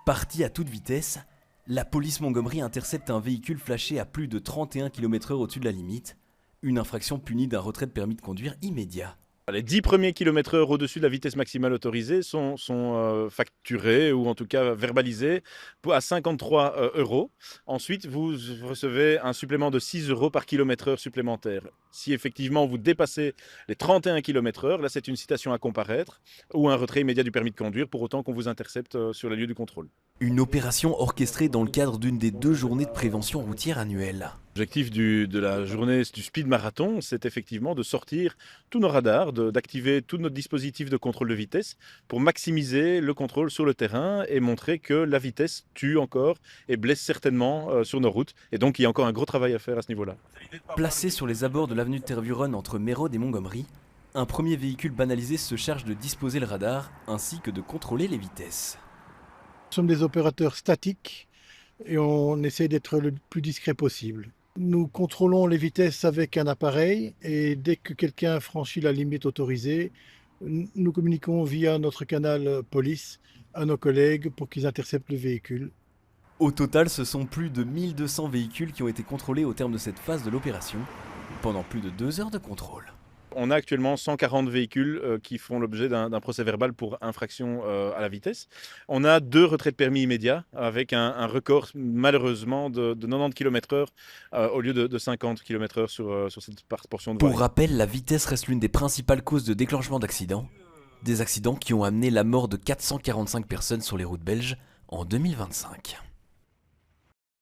Parti à toute vitesse, la police Montgomery intercepte un véhicule flashé à plus de 31 km/h au-dessus de la limite, une infraction punie d'un retrait de permis de conduire immédiat. Les 10 premiers km/h au-dessus de la vitesse maximale autorisée sont facturés ou en tout cas verbalisés à 53 euros. Ensuite, vous recevez un supplément de 6 euros par km/h supplémentaire. Si effectivement vous dépassez les 31 km/h, là c'est une citation à comparaître ou un retrait immédiat du permis de conduire pour autant qu'on vous intercepte sur les lieux du contrôle. Une opération orchestrée dans le cadre d'une des 2 journées de prévention routière annuelles. L'objectif de la journée du speed marathon, c'est effectivement de sortir tous nos radars, d'activer tout notre dispositif de contrôle de vitesse pour maximiser le contrôle sur le terrain et montrer que la vitesse tue encore et blesse certainement sur nos routes. Et donc il y a encore un gros travail à faire à ce niveau-là. Placé sur les abords de l'avenue de Tervuren entre Merode et Montgomery, un premier véhicule banalisé se charge de disposer le radar ainsi que de contrôler les vitesses. Nous sommes des opérateurs statiques et on essaie d'être le plus discret possible. Nous contrôlons les vitesses avec un appareil et dès que quelqu'un franchit la limite autorisée, nous communiquons via notre canal police à nos collègues pour qu'ils interceptent le véhicule. Au total, ce sont plus de 1200 véhicules qui ont été contrôlés au terme de cette phase de l'opération, pendant plus de 2 heures de contrôle. On a actuellement 140 véhicules qui font l'objet d'un procès verbal pour infraction à la vitesse. On a 2 retraits de permis immédiats avec un record malheureusement de 90 km/h au lieu de 50 km/h sur cette portion de voie. Pour rappel, la vitesse reste l'une des principales causes de déclenchement d'accidents. Des accidents qui ont amené la mort de 445 personnes sur les routes belges en 2025.